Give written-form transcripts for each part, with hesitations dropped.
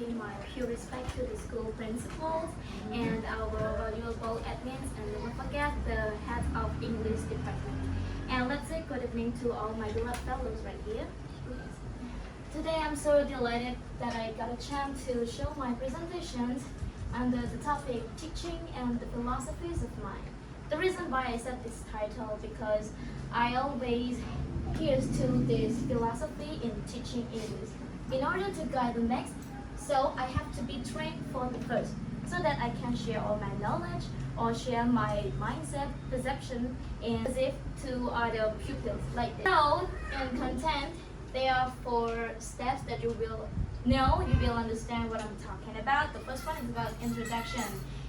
pay my pure respect to the school principals and our valuable admins, and never forget the head of English department. And let's say good evening to all my beloved fellows right here. Today I'm so delighted that I got a chance to show my presentations under the topic teaching and the philosophies of mind. The reason why I set this title because I always here's to this philosophy in teaching English. In order to guide the next, so I have to be trained for the first, so that I can share all my knowledge or share my mindset, perception, and as if to other pupils like this. So, in content, there are 4 steps that you will know, you will understand what I'm talking about. The first one is about introduction.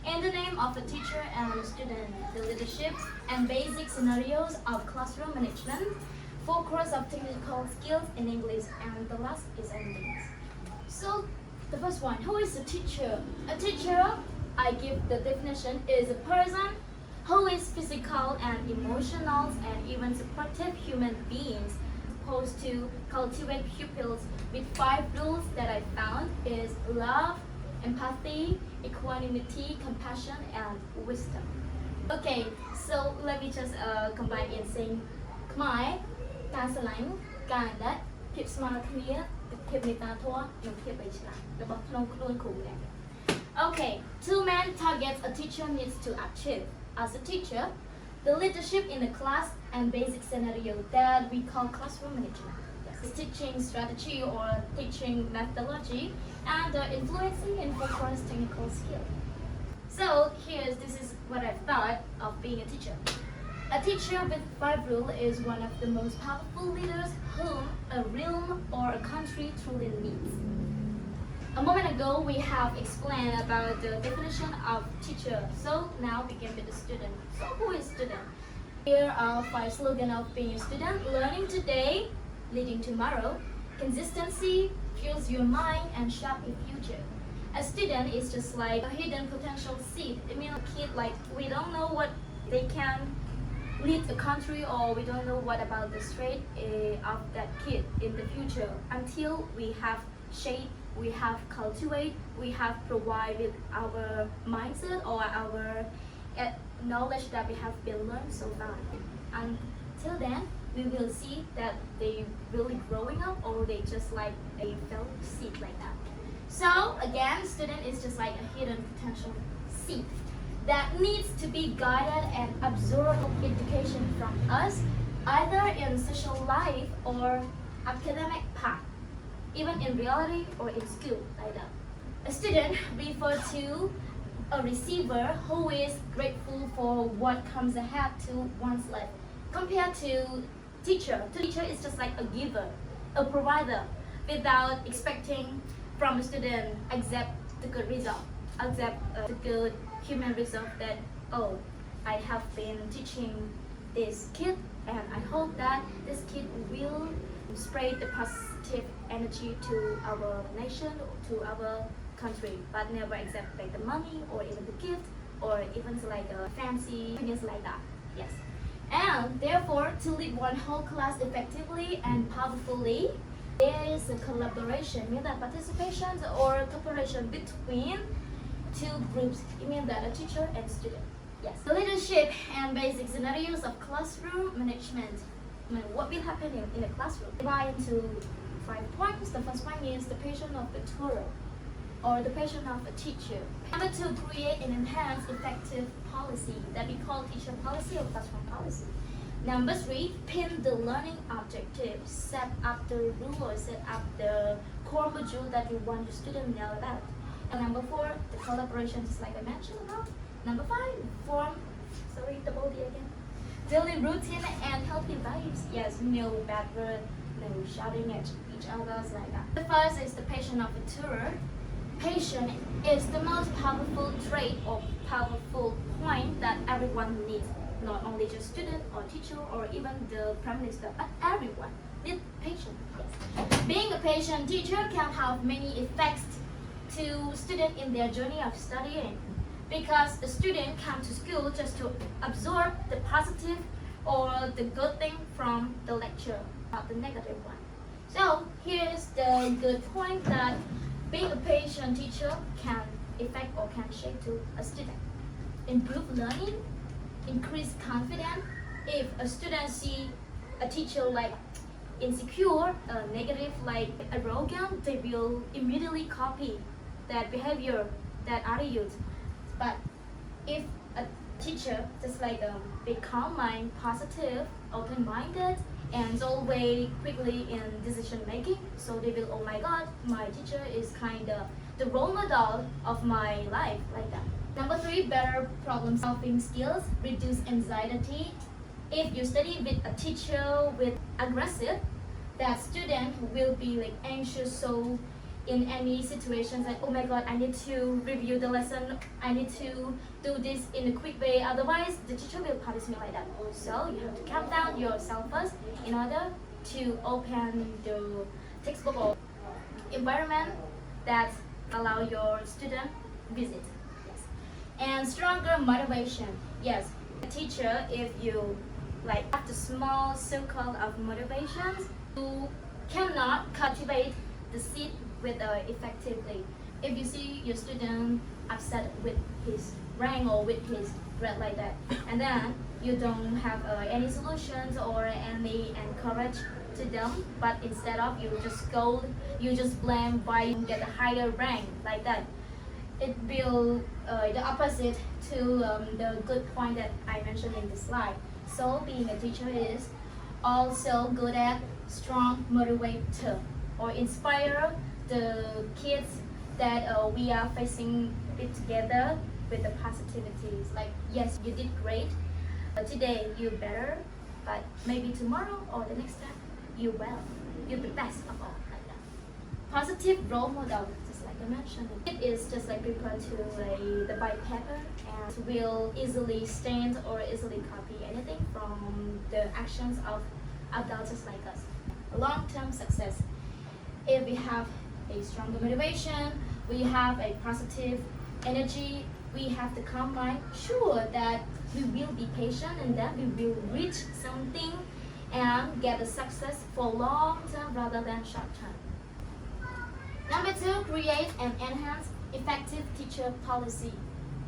In the name of the teacher and the student, the leadership and basic scenarios of classroom management, 4 courses of technical skills in English, and the last is endings. So, the first one, who is a teacher? A teacher, I give the definition, is a person who is physical and emotional and even supportive human beings supposed to cultivate pupils with 5 rules that I found is love, empathy, equanimity, compassion, and wisdom. Okay, so let me just combine in saying ខ្មែរការស្រឡាញ់ការអាណិតភាពស្មើគ្នាភាពមេត្តាធម៌និងភាពបីឆ្លាតរបស់ក្នុងខ្លួនគ្រូដែរ Okay, 2 main targets a teacher needs to achieve. As a teacher, the leadership in the class and basic scenario that we call classroom management. Yes. Teaching strategy or teaching methodology and influencing and focus technical skill. So this is what I thought of being a teacher. A teacher with 5 rules is one of the most powerful leaders whom a realm or a country truly needs. A moment ago, we have explained about the definition of teacher. So now begin with the student. So who is student? Here are 5 slogans of being a student. Learning today, leading tomorrow. Consistency fuels your mind and shape your future. A student is just like a hidden potential seed. I mean, a kid, like we don't know what they can lead a country, or we don't know what about the trait of that kid in the future until we have shape, we have cultivate, we have provide with our mindset or our knowledge that we have been learned so far. Until then, we will see that they really growing up or they just like a felt seed like that. So again, student is just like a hidden potential seed that needs to be guided and absorb education from us, either in social life or academic path, even in reality or in school like that. A student refers to a receiver who is grateful for what comes ahead to one's life, compared to teacher. Teacher is just like a giver, a provider, without expecting from a student accept the good result, accept the good human result that, oh, I have been teaching this kid and I hope that this kid will spread the positive energy to our nation, to our country, but never accept like the money or even the gift or even like a fancy things like that. Yes. And therefore, to lead one whole class effectively and powerfully, there is a collaboration, meaning that participation or cooperation between 2 groups, it means that a teacher and student. Yes. The leadership and basic scenarios of classroom management. I mean, what will happen in a classroom? Divide into 5 points. The first one is the passion of the tutor or the passion of a teacher. Number 2, create and enhance effective policy that we call teacher policy or classroom policy. Number 3, pin the learning objective, set up the rule or set up the core module that you want the student to know about. And number 4, the collaboration, just like I mentioned about. Number 5, form, double D again. Daily routine and healthy vibes. Yes, no bad word, no shouting at each other like that. The first is the passion of the tutor. Passion is the most powerful trait or powerful point that everyone needs. Not only just student or teacher or even the prime minister, but everyone needs patience. Yes. Being a patient teacher can have many effects to students in their journey of studying, because the student comes to school just to absorb the positive or the good thing from the lecture, not the negative one. So here's the good point that Being a patient teacher can affect or can shape to a student. Improve learning, increase confidence. If a student see a teacher like insecure, negative, like arrogant, they will immediately copy that behavior, that attitude. But if a teacher just like be calm mind, positive, open-minded, and always quickly in decision making, so they will, oh my god, my teacher is kind of the role model of my life, like that. Number 3, better problem solving skills, reduce anxiety. If you study with a teacher with aggressive, that student will be like anxious, so in any situations like, oh my god, I need to review the lesson, I need to do this in a quick way, otherwise the teacher will punish me like that. So you have to calm down yourself first in order to open the textbook or environment that allow your student visit. Yes. And stronger motivation. Yes, a teacher, if you like have the small circle of motivations, you cannot cultivate the seed with effectively. If you see your student upset with his rank or with his grade like that, and then you don't have any solutions or any encourage to them, but instead of you just scold, you just blame why you get a higher rank like that, it will the opposite to the good point that I mentioned in the slide. So being a teacher is also good at strong motivator or inspire the kids that we are facing it together with the positivities. Like, yes, you did great. Today you better, but maybe tomorrow or the next time you will. You're the best of all, like that. Positive role model, just like I mentioned. It is just like people to the white paper and will easily stand or easily copy anything from the actions of adults like us. Long-term success. If we have a stronger motivation, we have a positive energy, we have the calm mind, sure that we will be patient and that we will reach something and get a success for long term rather than short term. Number 2, create and enhance effective teacher policy.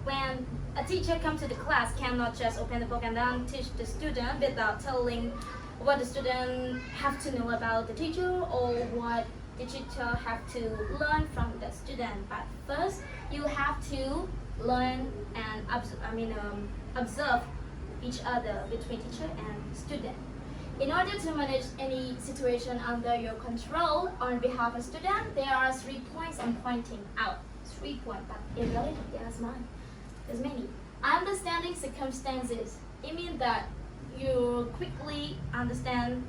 When a teacher comes to the class, cannot just open the book and then teach the student without telling what the student have to know about the teacher or what the teacher have to learn from the student. But first, you have to learn and observe each other between teacher and student. In order to manage any situation under your control on behalf of student, there are 3 points I'm pointing out. 3 points, but in reality there's many. Understanding circumstances. It means that you quickly understand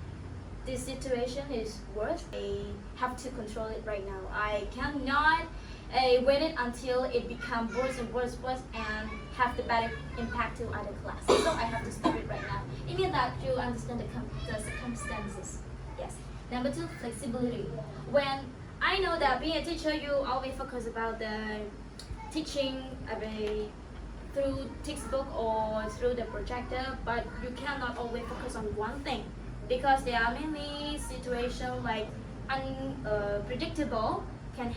this situation is worse. I have to control it right now. I cannot wait it until it becomes worse and worse and have the bad impact to other classes. So I have to stop it right now. It means that you understand the circumstances. Yes. Number 2, flexibility. When I know that being a teacher, you always focus about the teaching through textbook or through the projector, but you cannot always focus on one thing because there are many situations like unpredictable can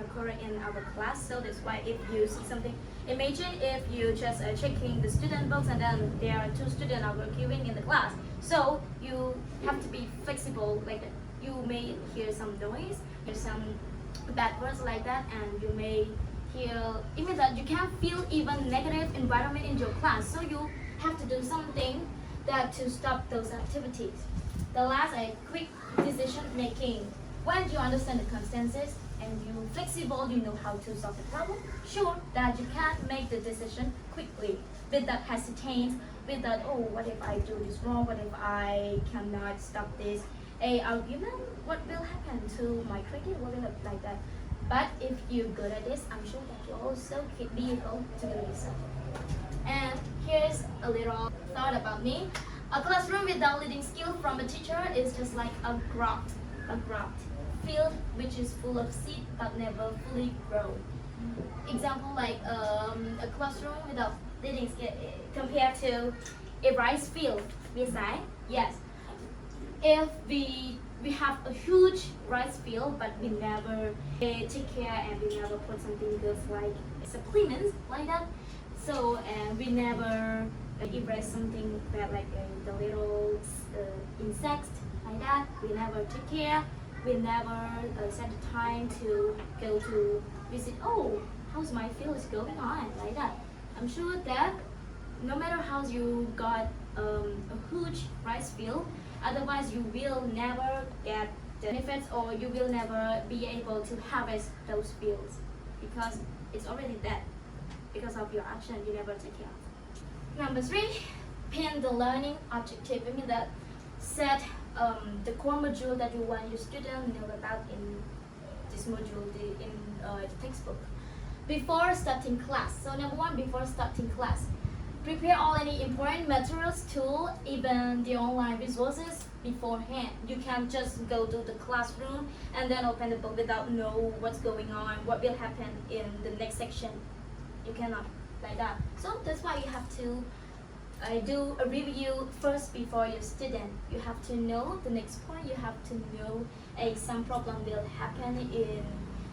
occur in our class. So that's why if you see something, imagine if you just checking the student books and then there are 2 students are arguing in the class. So you have to be flexible, like you may hear some noise, hear some bad words like that, and you may hear even that you can feel even negative environment in your class. So you have to do something that to stop those activities. The last, quick decision making. When you understand the circumstances and you're flexible, you know how to solve the problem, sure that you can make the decision quickly without hesitate, without, oh, what if I do this wrong, what if I cannot stop this argument, what will happen to my critic, what will happen like that. But if you're good at this, I'm sure that you also be able to do this. And here's a little thought about me. A classroom without leading skill from a teacher is just like a grot field which is full of seed but never fully grown. Example like a classroom without leading skill compared to a rice field. Yes. If we we have a huge rice field, but we never take care and we never put something good like supplements like that. So and we never erase something bad like the little insects like that. We never take care. We never set the time to go to visit. Oh, how's my field is going on like that. I'm sure that no matter how you got a huge rice field, otherwise you will never get the benefits or you will never be able to harvest those fields because it's already dead because of your action you never take care of. Number 3, pin the learning objective. I mean that set the core module that you want your student know about in this module in the textbook before starting class. So number 1, before starting class, prepare all any important materials, tool, even the online resources beforehand. You can't just go to the classroom and then open the book without know what's going on, what will happen in the next section. You cannot like that. So that's why you have to do a review first before your student. You have to know the next point. You have to know some problem will happen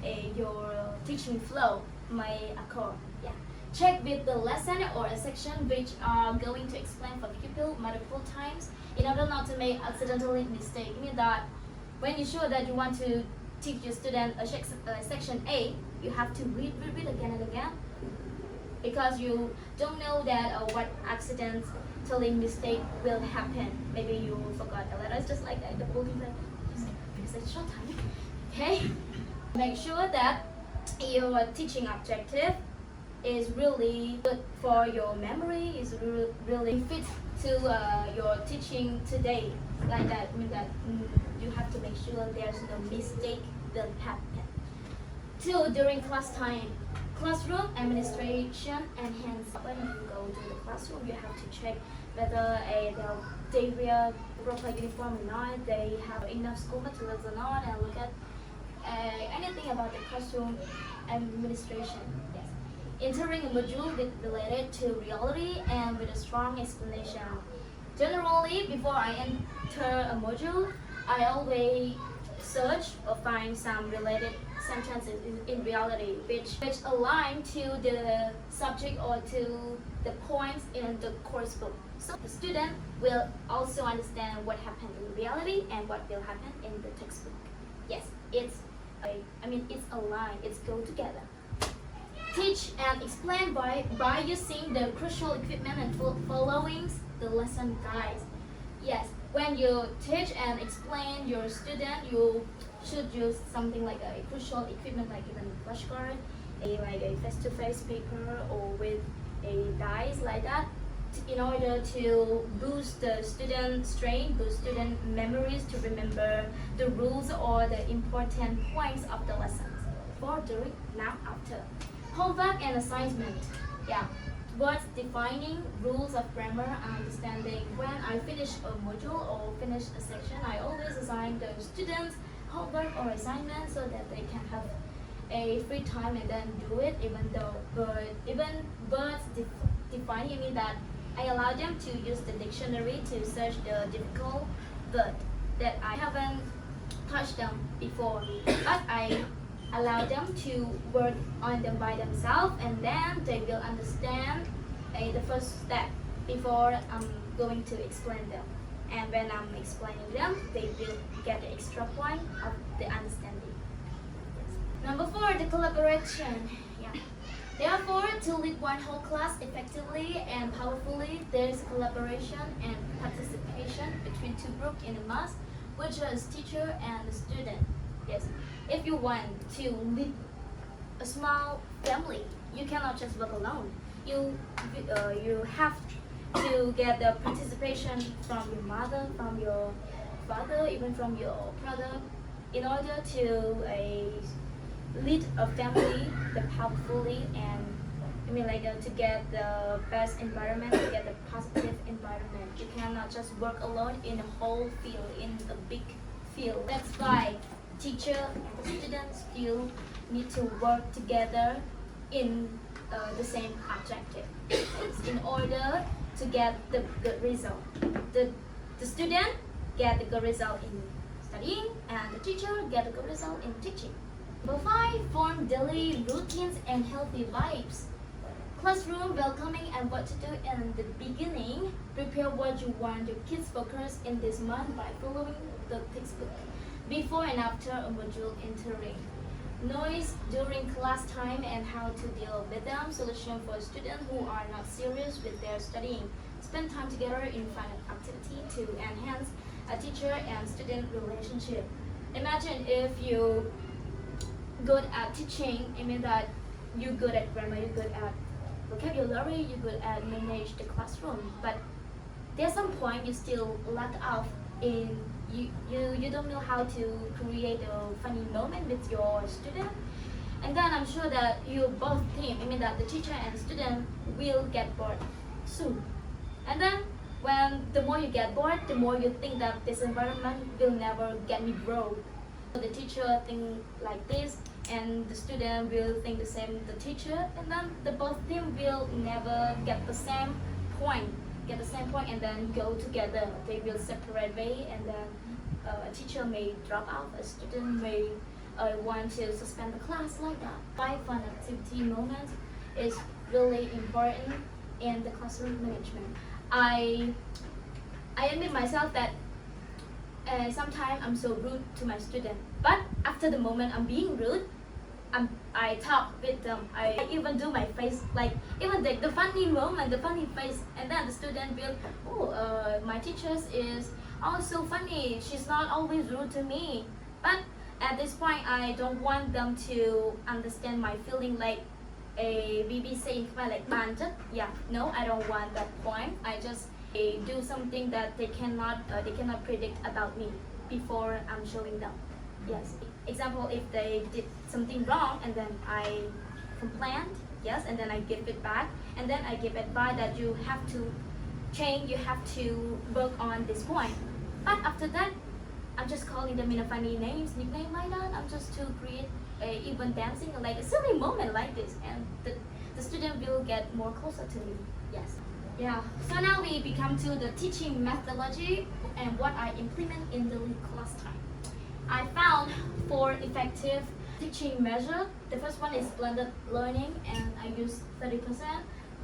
in your teaching flow may occur. Yeah. Check with the lesson or a section which are going to explain for pupil multiple times in order not to make accidental mistake. I mean that when you're sure that you want to teach your student a section A, you have to read again and again because you don't know that what accidentally mistake will happen. Maybe you forgot a letter. It's just like the book is like it's a short time. Okay, make sure that your teaching objective is really good for your memory, is really fit to your teaching today. Like that, I mean that you have to make sure there's no mistake will happen. 2, during class time, classroom administration enhance. When you go to the classroom, you have to check whether they wear proper uniform or not, they have enough school materials or not, and look at anything about the classroom administration. Yes. Entering a module related to reality and with a strong explanation. Generally, before I enter a module, I always search or find some related sentences in reality which align to the subject or to the points in the course book. So the student will also understand what happened in reality and what will happen in the textbook. Yes, it's aligned, it's go together. Teach and explain by using the crucial equipment and following the lesson guides. Yes, when you teach and explain your student, you should use something like a crucial equipment like even flashcard, like a face-to-face paper or with a dice like that in order to boost the student strength, boost student memories to remember the rules or the important points of the lessons. Before, during, now, after. Homework and assignment. Yeah. Words defining rules of grammar and understanding. When I finish a module or finish a section, I always assign the students homework or assignment so that they can have a free time and then do it. Even words defining mean that I allow them to use the dictionary to search the difficult word that I haven't touched them before, but I allow them to work on them by themselves, and then they will understand the first step before I'm going to explain them. And when I'm explaining them, they will get the extra point of the understanding. Yes. Number 4, the collaboration. Yeah. Therefore, to lead one whole class effectively and powerfully, there is collaboration and participation between two groups in a mass, which is teacher and the student. Yes. If you want to lead a small family, you cannot just work alone. You have to get the participation from your mother, from your father, even from your brother, in order to lead a family powerfully and to get the best environment, to get the positive environment. You cannot just work alone in a whole field, in a big field. That's why teacher and the students still need to work together in the same objective in order to get the good result. The student get the good result in studying, and the teacher get a good result in teaching. Number 5, form daily routines and healthy vibes. Classroom welcoming and what to do in the beginning. Prepare what you want your kids focus in this month by following the textbook. Before and after a module entering. Noise during class time and how to deal with them. Solution for students who are not serious with their studying. Spend time together in fun activity to enhance a teacher and student relationship. Imagine if you good at teaching, it means that you're good at grammar, you're good at vocabulary, you're good at manage the classroom, but there's some point you still lack out in you don't know how to create a funny moment with your student, and then I'm sure that you both team, I mean that the teacher and student will get bored soon, and then when the more you get bored, the more you think that this environment will never get me grow. The teacher think like this, and the student will think the same the teacher, and then the both team will never get the same point, and then go together. They will separate way, and then a teacher may drop out, a student may want to suspend the class like that. Why fun activity moment is really important in the classroom management. I admit myself that sometimes I'm so rude to my student, but after the moment I'm being rude, I talk with them. I even do my face, like even the funny moment, the funny face, and then the student will, my teacher is also funny. She's not always rude to me. But at this point, I don't want them to understand my feeling like a BBC like banter. Yeah, no, I don't want that point. I just do something that they cannot predict about me before I'm showing them. Yes. Example, if they did something wrong and then I complained, yes, and then I give it back, and then I give advice that you have to change, you have to work on this point. But after that, I'm just calling them in a funny names, nickname like that. I'm just to create even dancing like a silly moment like this, and the student will get more closer to me. Yes. Yeah. So now we become to the teaching methodology and what I implement in the class time. I found 4 effective teaching measures. The first one is blended learning, and I use 30%.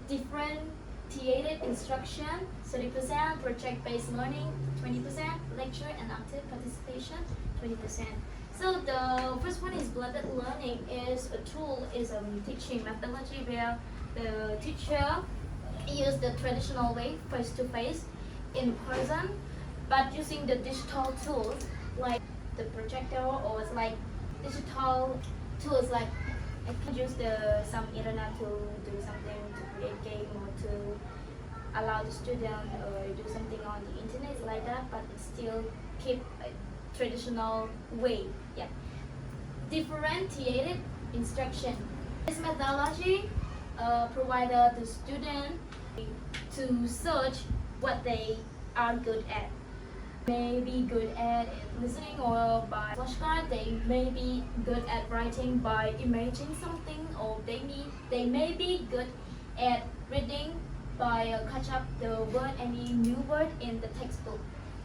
Differentiated instruction, 30%. Project-based learning, 20%. Lecture and active participation, 20%. So the first one is blended learning. Is a tool, is a teaching methodology where the teacher use the traditional way, face-to-face, in person, but using the digital tools like the projector, or it's like digital tools like I can use some internet to do something, to create game, or to allow the student do something on the internet like that, but it still keep a traditional way. Yeah. Differentiated instruction. This methodology provides the student to search what they are good at. May be good at listening or by flashcard. They may be good at writing by imagining something, or they may be good at reading by catch up the word, any new word in the textbook.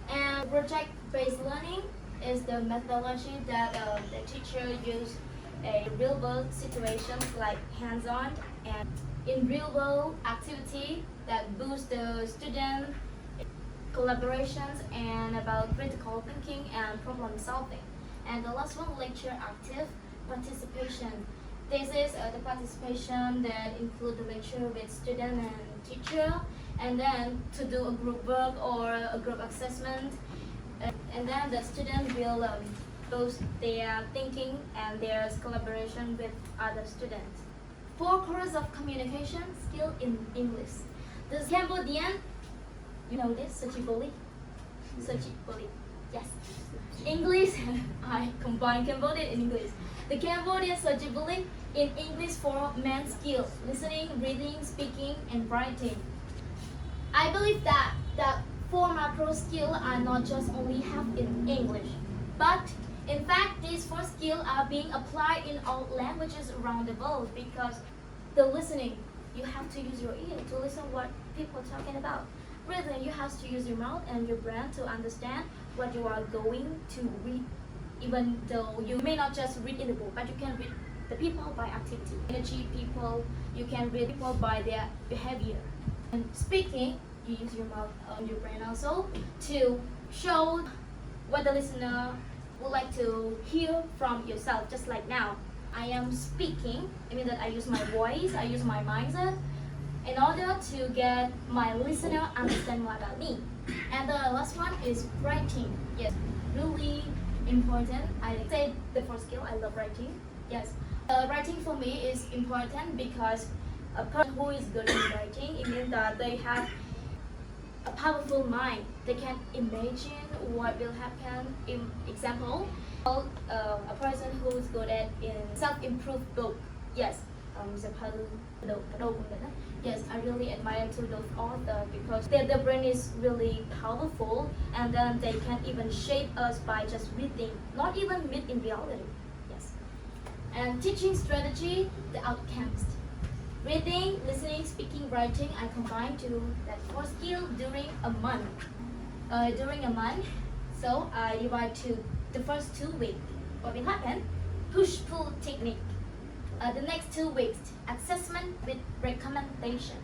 And project-based learning is the methodology that the teacher use a real-world situations like hands-on and in real-world activity that boost the student collaborations and about critical thinking and problem solving. And the last one, lecture active participation. This is the participation that include the lecture with student and teacher, and then to do a group work or a group assessment, and then the student will boost their thinking and their collaboration with other students. 4 courses of communication skill in English. This Cambodian, you know this, Sachiboli? Sachiboli, yes. English, I combine Cambodian and English. The Cambodian Sachiboli in English for main skills, listening, reading, speaking, and writing. I believe that 4 macro skills are not just only have in English, but in fact these 4 skills are being applied in all languages around the world, because the listening, you have to use your ear to listen what people are talking about. Reading, you have to use your mouth and your brain to understand what you are going to read, even though you may not just read in the book, but you can read the people by activity. Energy people, you can read people by their behavior. And speaking, you use your mouth and your brain also to show what the listener would like to hear from yourself. Just like now, I am speaking. I mean that I use my voice, I use my mindset in order to get my listener understand more about me. And the last one is writing. Yes, really important. I say the first skill. I love writing. Yes, writing for me is important because a person who is good in writing, it means that they have a powerful mind. They can imagine what will happen. In example, a person who is good at in self-improved book. Yes, yes, I really admire to those authors because their brain is really powerful, and then they can even shape us by just reading, not even meet in reality. Yes, and teaching strategy, the outcomes. Reading, listening, speaking, writing, I combine to that four skill during a month. So I divide to the first 2 weeks. What will happen? Push-pull technique. The next 2 weeks, assessment with recommendation.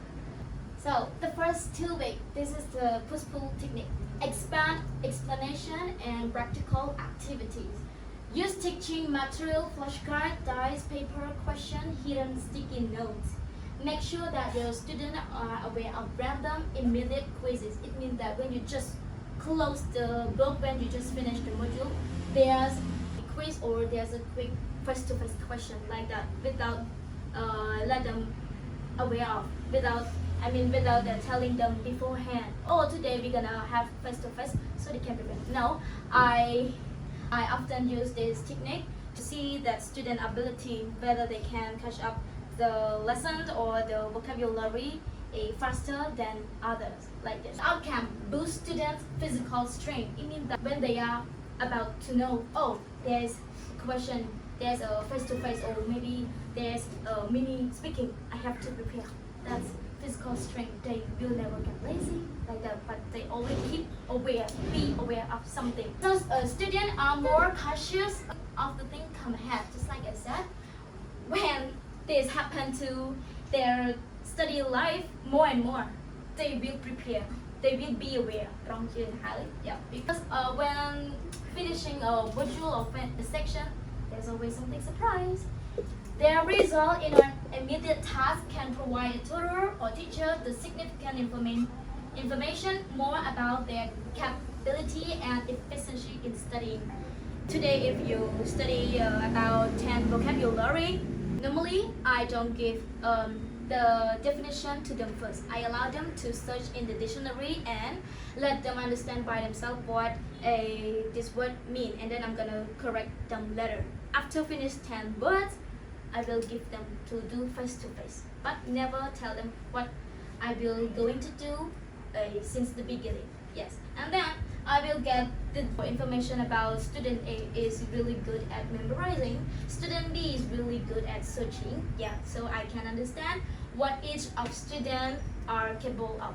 So the first 2 weeks, this is the push-pull technique. Expand, explanation, and practical activities. Use teaching material, flashcard, dice, paper, question, hidden sticky notes. Make sure that your students are aware of random immediate quizzes. It means that when you just close the book, when you just finish the module, there's a quiz or there's a quick face-to-face question like that without let them aware of, without telling them beforehand. Oh, today we're gonna have face-to-face, so they can prepare. No, I often use this technique to see that student ability, whether they can catch up the lessons or the vocabulary faster than others, like this. Outcome, boost students' physical strength. It means that when they are about to know, oh, there's a question, there's a face-to-face, or maybe there's a mini speaking, I have to prepare. That's physical strength. They will never get lazy like that, but they always keep aware, be aware of something. Those students are more cautious of the thing come ahead, just like I said. When this happen to their study life more and more, they will prepare, they will be aware. Yeah, because when finishing a module or a section, there's always something surprise. Their result in an immediate task can provide a tutor or teacher the significant information more about their capability and efficiency in studying. Today, if you study about 10 vocabulary, normally I don't give the definition to them first. I allow them to search in the dictionary and let them understand by themselves what this word mean, and then I'm gonna correct them later. After finish 10 words, I will give them to do face-to-face, but never tell them what I will going to do since the beginning. Yes, and then I will get the information about student A is really good at memorizing, student B is really good at searching. Yeah, so I can understand what each of students are capable of.